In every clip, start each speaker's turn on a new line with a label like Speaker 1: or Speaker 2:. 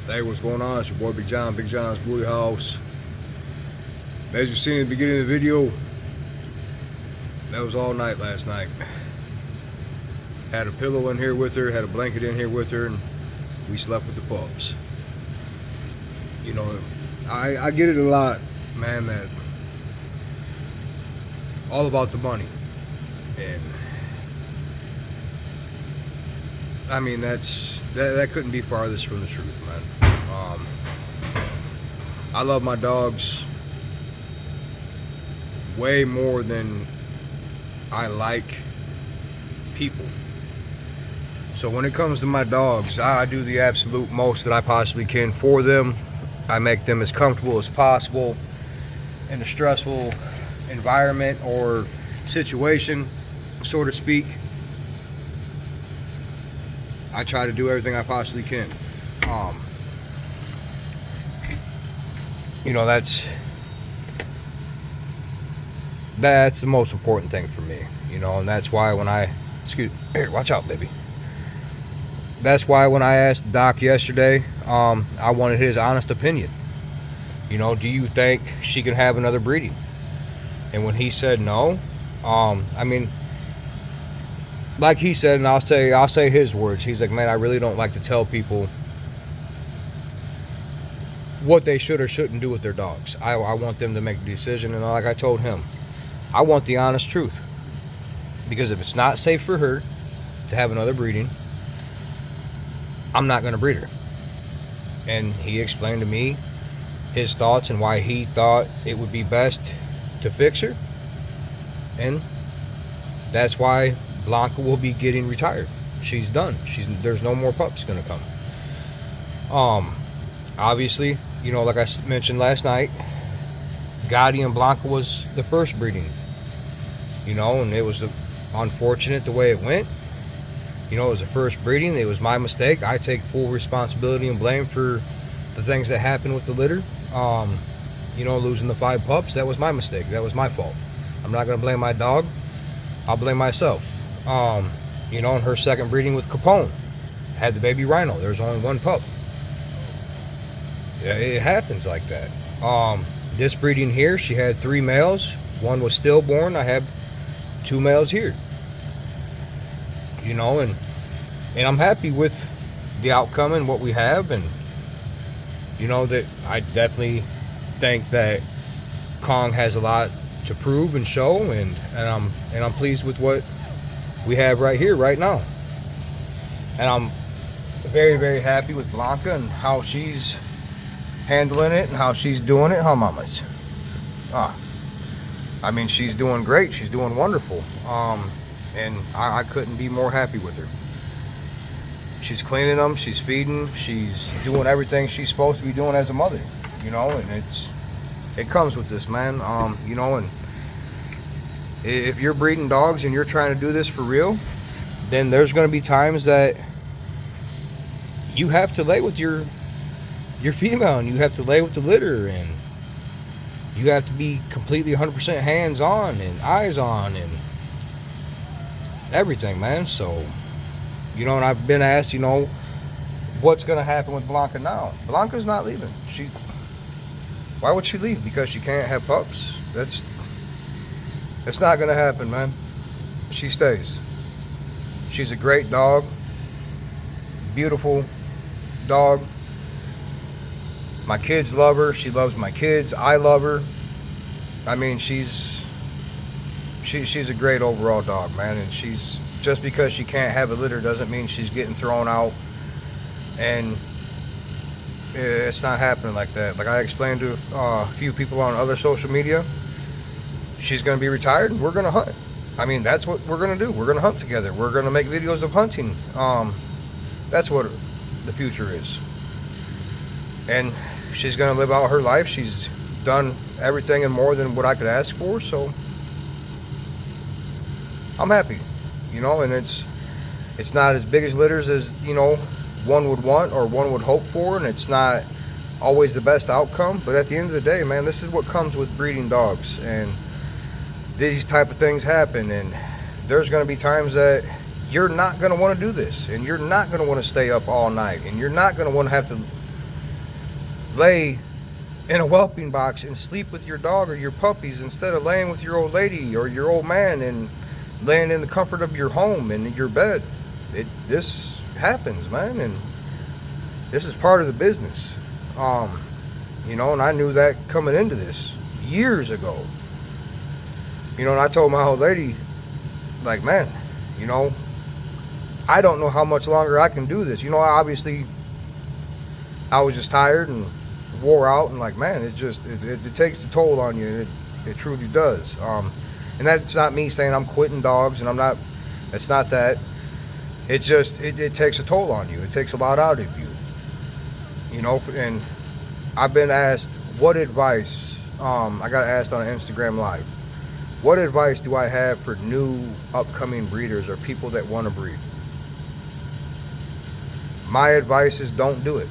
Speaker 1: Hey, what's going on? It's your boy Big John, Big John's Woolly House. As you seen in the beginning of the video, that was all night last night. Had a pillow in here with her, had a blanket in here with her, and we slept with the pups. You know, I get it a lot, man, that all about the money. And I mean, that couldn't be farthest from the truth, man. I love my dogs way more than I like people. So when it comes to my dogs, I do the absolute most that I possibly can for them. I make them as comfortable as possible in a stressful environment or situation, so to speak. I try to do everything I possibly can. You know, that's the most important thing for me, you know, and that's why when here, watch out, baby. That's why when I asked Doc yesterday, I wanted his honest opinion. You know, do you think she can have another breeding? And when he said no, I mean, like he said, and I'll say his words. He's like, man, I really don't like to tell people what they should or shouldn't do with their dogs. I want them to make the decision, and like I told him, I want the honest truth. Because if it's not safe for her to have another breeding, I'm not going to breed her. And he explained to me his thoughts and why he thought it would be best to fix her. And that's why Blanca will be getting retired. She's done. There's no more pups going to come. Obviously, you know, like I mentioned last night, Gotti and Blanca was the first breeding. You know, and it was unfortunate the way it went. You know, it was the first breeding. It was my mistake. I take full responsibility and blame for the things that happened with the litter. You know, losing the 5 pups, that was my mistake. That was my fault. I'm not going to blame my dog. I'll blame myself. You know, in her second breeding with Capone, had the baby Rhino. There was only 1 pup. Yeah, it happens like that. This breeding here, she had 3 males. 1 was stillborn. I have 2 males here. You know, and I'm happy with the outcome and what we have, and you know that I definitely think that Kong has a lot to prove and show, and I'm pleased with what we have right here, right now. And I'm very, very happy with Blanca and how she's handling it and how she's doing it, huh, mamas? I mean, she's doing great. She's doing wonderful. And I couldn't be more happy with her. She's cleaning them, she's feeding, she's doing everything she's supposed to be doing as a mother, you know, and it comes with this, man. You know, and if you're breeding dogs and you're trying to do this for real, then there's going to be times that you have to lay with your female, and you have to lay with the litter, and you have to be completely 100% hands-on and eyes on and everything, man. So, you know, and I've been asked, you know, what's going to happen with Blanca now? Blanca's not leaving. Why would she leave? Because she can't have pups? That's not going to happen, man. She stays. She's a great dog. Beautiful dog. My kids love her. She loves my kids. I love her. I mean, she's a great overall dog, man. And she's, just because she can't have a litter doesn't mean she's getting thrown out. And it's not happening like that. Like I explained to a few people on other social media, she's going to be retired and we're going to hunt. I mean, that's what we're going to do. We're going to hunt together. We're going to make videos of hunting. That's what the future is. And she's going to live out her life. She's done everything and more than what I could ask for, so I'm happy, you know. And it's not as big as litters as, you know, one would want or one would hope for, and it's not always the best outcome, but at the end of the day, man, this is what comes with breeding dogs, and these type of things happen, and there's going to be times that you're not going to want to do this, and you're not going to want to stay up all night, and you're not going to want to have to lay in a whelping box and sleep with your dog or your puppies instead of laying with your old lady or your old man and laying in the comfort of your home and your bed. This happens, man, and this is part of the business. You know, and I knew that coming into this years ago. You know, and I told my old lady, like, man, you know, I don't know how much longer I can do this. You know, obviously I was just tired and wore out, and like, man, it takes a toll on you. It truly does. And that's not me saying I'm quitting dogs, and I'm not. It's not that. It just it takes a toll on you. It takes a lot out of you. You know, and I've been asked what advice. I got asked on Instagram Live. What advice do I have for new upcoming breeders or people that want to breed? My advice is don't do it.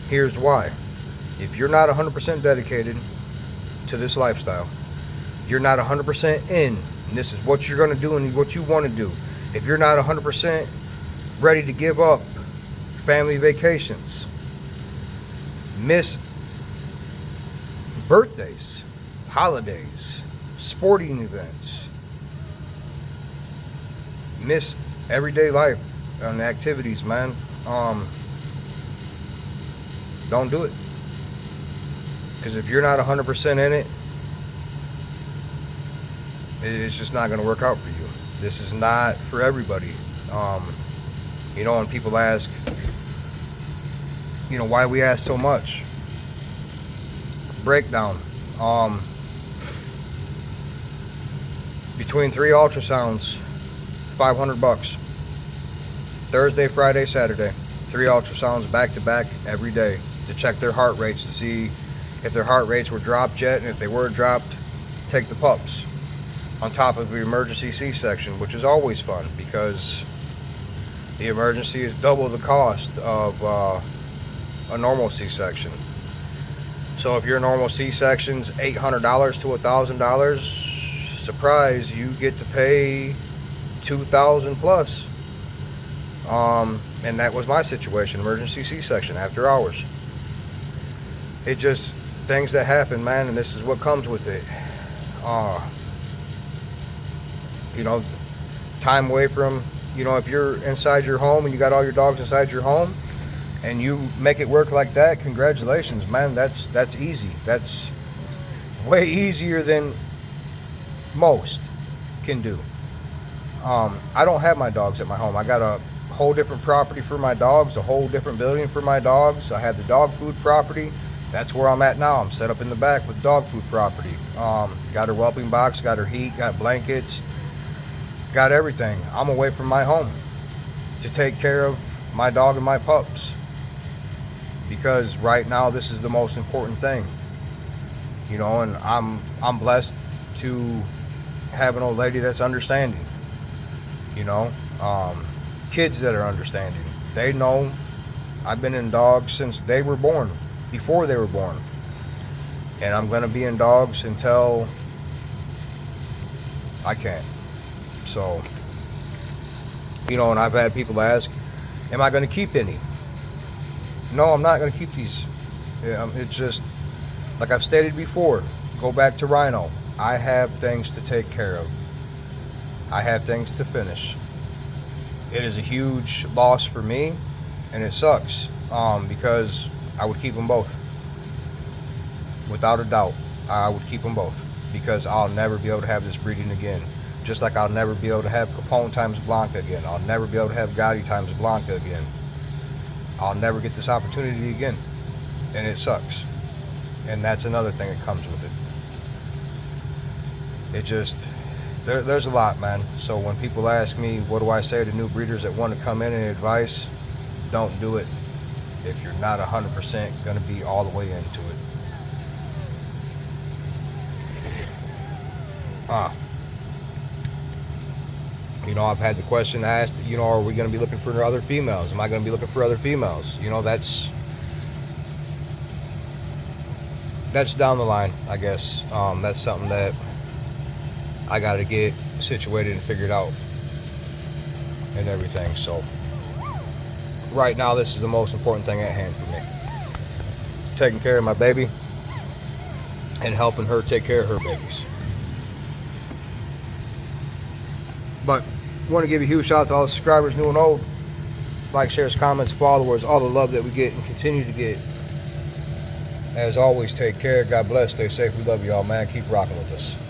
Speaker 1: Here's why. If you're not 100% dedicated to this lifestyle, you're not 100% in, and this is what you're going to do and what you want to do. If you're not 100% ready to give up family vacations, miss birthdays, holidays, sporting events, miss everyday life and activities, man, don't do it. Because if you're not 100% in it, it's just not going to work out for you. This is not for everybody. You know, when people ask, you know, why we ask so much? Breakdown. Between 3 ultrasounds, $500. Thursday, Friday, Saturday. 3 ultrasounds back to back every day to check their heart rates, to see if their heart rates were dropped yet, and if they were dropped, take the pups. On top of the emergency C-section, which is always fun because the emergency is double the cost of a normal C-section. So if your normal C-section's $800 to $1,000, surprise, you get to pay $2,000 plus. And that was my situation, emergency C-section after hours. It just, things that happen, man, and this is what comes with it. You know, time away from, you know, if you're inside your home and you got all your dogs inside your home and you make it work like that, congratulations, man. That's easy. That's way easier than most can do. I don't have my dogs at my home. I got a whole different property for my dogs, a whole different building for my dogs. I have the dog food property. That's where I'm at now. I'm set up in the back with dog food property. Got her whelping box, got her heat, got blankets, got everything. I'm away from my home to take care of my dog and my pups, because right now this is the most important thing. You know, and I'm blessed to have an old lady that's understanding. You know, kids that are understanding. They know I've been in dogs since they were born, before they were born, and I'm going to be in dogs until I can't. So, you know, and I've had people ask, am I going to keep any? No, I'm not going to keep these. It's just, like I've stated before, go back to Rhino. I have things to take care of. I have things to finish. It is a huge loss for me, and it sucks, because I would keep them both. Without a doubt, I would keep them both, because I'll never be able to have this breeding again. Just like I'll never be able to have Capone times Blanca again. I'll never be able to have Gotti times Blanca again. I'll never get this opportunity again. And it sucks. And that's another thing that comes with it. It just, there's a lot, man. So when people ask me, what do I say to new breeders that want to come in and advice, don't do it if you're not 100% going to be all the way into it. You know, I've had the question asked, you know, are we going to be looking for other females? Am I going to be looking for other females? You know, that's down the line, I guess. That's something that I got to get situated and figured out and everything. So, right now, this is the most important thing at hand for me. Taking care of my baby and helping her take care of her babies. But I want to give a huge shout out to all the subscribers, new and old. Like, shares, comments, followers, all the love that we get and continue to get. As always, take care. God bless. Stay safe. We love you all, man. Keep rocking with us.